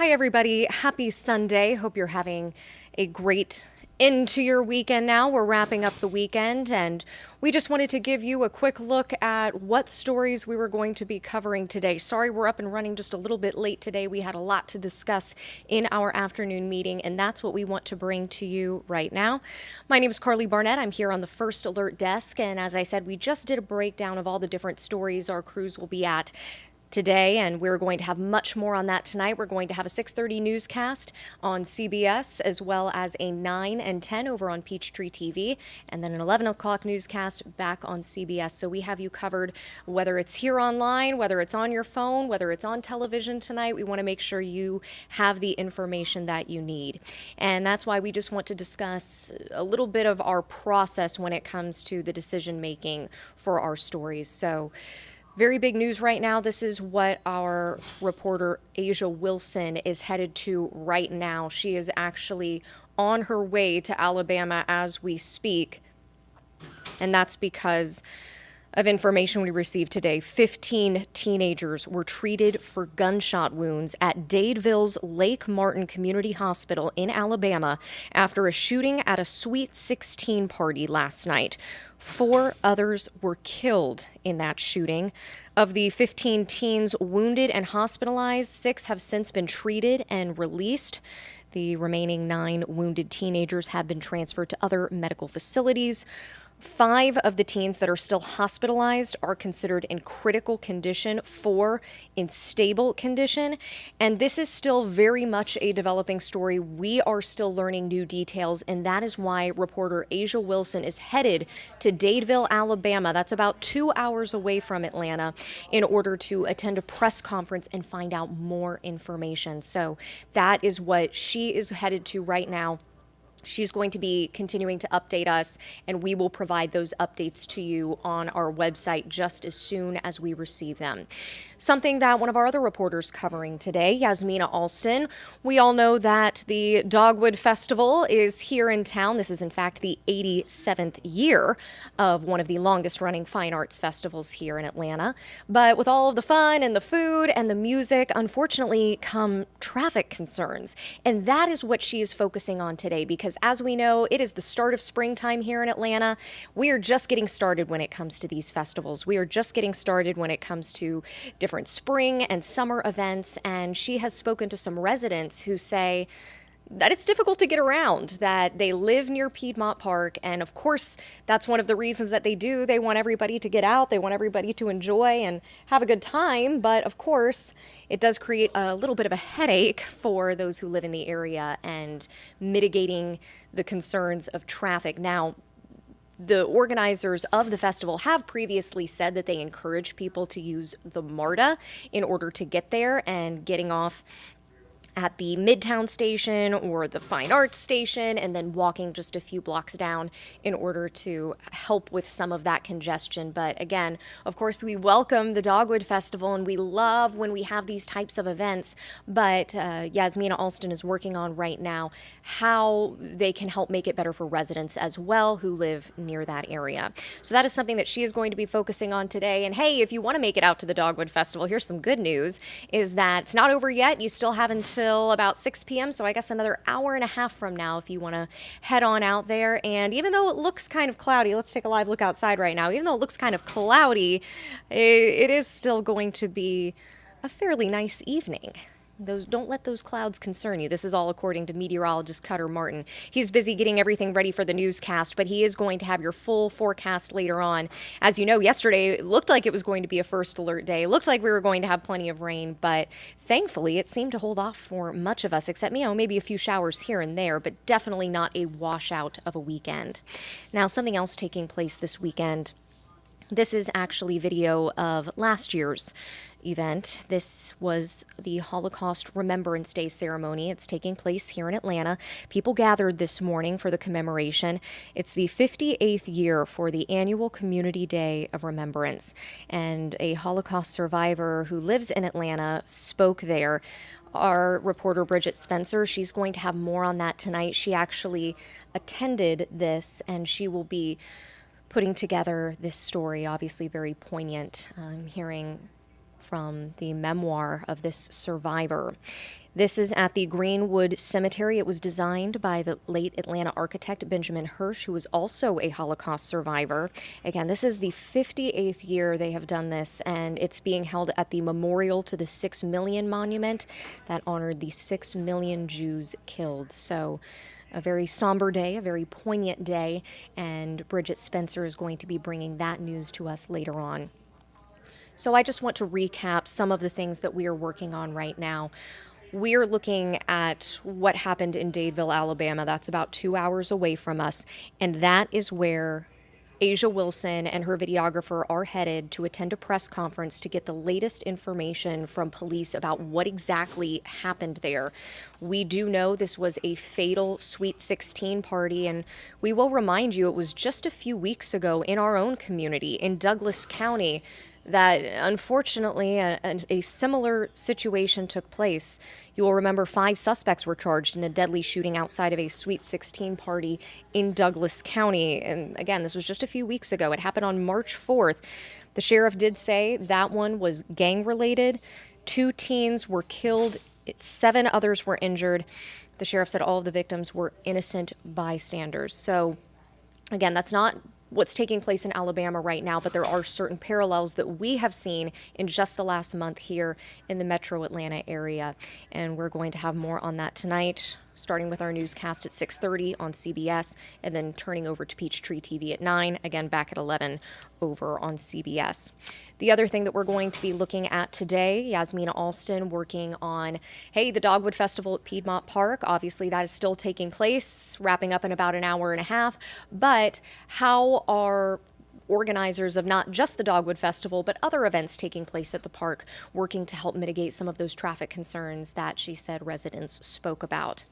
Hi, everybody. Happy Sunday. Hope you're having a great into your weekend now. We're wrapping up the weekend, and we just wanted to give you a quick look at what stories we were going to be covering today. Sorry, we're up and running just a little bit late today. We had a lot to discuss in our afternoon meeting, and that's what we want to bring to you right now. My name is Karli Barnett. I'm here on the First Alert desk, and as I said, we just did a breakdown of all the different stories our crews will be at today, and we're going to have much more on that tonight. We're going to have a 6:30 newscast on CBS, as well as a 9 and 10 over on Peachtree TV, and then an 11 o'clock newscast back on CBS. So we have you covered, whether it's here online, whether it's on your phone, whether it's on television tonight. We want to make sure you have the information that you need. And that's why we just want to discuss a little bit of our process when it comes to the decision making for our stories. So very big news right now. This is what our reporter Asia Wilson is headed to right now. She is actually on her way to Alabama as we speak, and that's because of information we received today. 15 teenagers were treated for gunshot wounds at Dadeville's Lake Martin Community Hospital in Alabama after a shooting at a Sweet 16 party last night. 4 others were killed in that shooting. Of the 15 teens wounded and hospitalized, 6 have since been treated and released. The remaining 9 wounded teenagers have been transferred to other medical facilities. 5 of the teens that are still hospitalized are considered in critical condition, 4 in stable condition. And this is still very much a developing story. We are still learning new details, and that is why reporter Asia Wilson is headed to Dadeville, Alabama. That's about 2 hours away from Atlanta, in order to attend a press conference and find out more information. So that is what she is headed to right now. She's going to be continuing to update us, and we will provide those updates to you on our website just as soon as we receive them. Something that one of our other reporters covering today, Yasmina Alston. We all know that the Dogwood Festival is here in town. This is, in fact, the 87th year of one of the longest-running fine arts festivals here in Atlanta. But with all of the fun and the food and the music, unfortunately, come traffic concerns. And that is what she is focusing on today, because as we know, it is the start of springtime here in Atlanta. We are just getting started when it comes to these festivals. We are just getting started when it comes to different spring and summer events. And she has spoken to some residents who say that it's difficult to get around, that they live near Piedmont Park. And of course, that's one of the reasons that they do. They want everybody to get out. They want everybody to enjoy and have a good time. But of course, it does create a little bit of a headache for those who live in the area and mitigating the concerns of traffic. Now, the organizers of the festival have previously said that they encourage people to use the MARTA in order to get there, and getting off at the Midtown station or the Fine Arts station and then walking just a few blocks down in order to help with some of that congestion. But again, of course, we welcome the Dogwood Festival and we love when we have these types of events. But Yasmina Alston is working on right now how they can help make it better for residents as well who live near that area. So that is something that she is going to be focusing on today. And hey, if you want to make it out to the Dogwood Festival, here's some good news, is that it's not over yet. You still have until about 6 p.m. So I guess another hour and a half from now if you want to head on out there. And even though it looks kind of cloudy, let's take a live look outside right now. Even though it looks kind of cloudy, it is still going to be a fairly nice evening. Don't let those clouds concern you. This is all according to meteorologist Cutter Martin. He's busy getting everything ready for the newscast, but he is going to have your full forecast later on. As you know, yesterday it looked like it was going to be a first alert day. It looked like we were going to have plenty of rain, but thankfully it seemed to hold off for much of us, except, maybe a few showers here and there, but definitely not a washout of a weekend. Now, something else taking place this weekend. This is actually video of last year's event. This was the Holocaust Remembrance Day ceremony. It's taking place here in Atlanta. People gathered this morning for the commemoration. It's the 58th year for the annual Community Day of Remembrance, and a Holocaust survivor who lives in Atlanta spoke there. Our reporter Bridget Spencer, she's going to have more on that tonight. She actually attended this, and she will be putting together this story, obviously very poignant, hearing from the memoir of this survivor. This is at the Greenwood Cemetery. It was designed by the late Atlanta architect Benjamin Hirsch, who was also a Holocaust survivor. Again, this is the 58th year they have done this, and it's being held at the Memorial to the 6 Million Monument that honored the 6 million Jews killed. So a very somber day, a very poignant day, and Bridget Spencer is going to be bringing that news to us later on. So I just want to recap some of the things that we are working on right now. We're looking at what happened in Dadeville, Alabama. That's about 2 hours away from us, and that is where Asia Wilson and her videographer are headed to attend a press conference to get the latest information from police about what exactly happened there. We do know this was a fatal Sweet 16 party, and we will remind you it was just a few weeks ago in our own community in Douglas County that unfortunately a similar situation took place. You will remember 5 suspects were charged in a deadly shooting outside of a Sweet 16 party in Douglas County. And again, this was just a few weeks ago. It happened on March 4th. The sheriff did say that one was gang related. 2 teens were killed. 7 others were injured. The sheriff said all of the victims were innocent bystanders. So again, that's not what's taking place in Alabama right now, but there are certain parallels that we have seen in just the last month here in the metro Atlanta area. And we're going to have more on that tonight, starting with our newscast at 6:30 on CBS, and then turning over to Peachtree TV at 9, again back at 11 over on CBS. The other thing that we're going to be looking at today, Yasmina Alston working on, the Dogwood Festival at Piedmont Park. Obviously, that is still taking place, wrapping up in about an hour and a half. But how are organizers of not just the Dogwood Festival, but other events taking place at the park, working to help mitigate some of those traffic concerns that she said residents spoke about?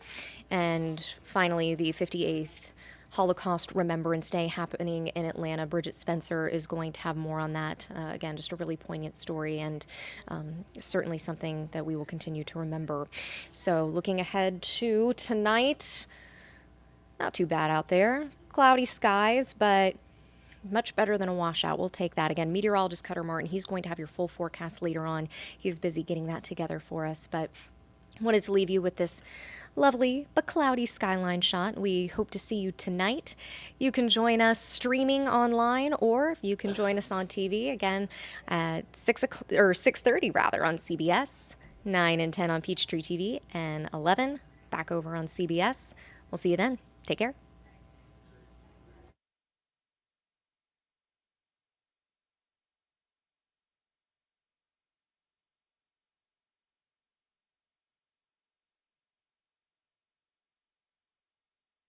And finally, the 58th Holocaust Remembrance Day happening in Atlanta. Bridget Spencer is going to have more on that. Again, just a really poignant story, and certainly something that we will continue to remember. So looking ahead to tonight, not too bad out there. Cloudy skies, but much better than a washout. We'll take that. Again, meteorologist Cutter Martin, he's going to have your full forecast later on. He's busy getting that together for us, but wanted to leave you with this lovely but cloudy skyline shot. We hope to see you tonight. You can join us streaming online, or you can join us on TV again at 6:30 rather on CBS, 9 and 10 on Peachtree TV, and 11 back over on CBS. We'll see you then. Take care.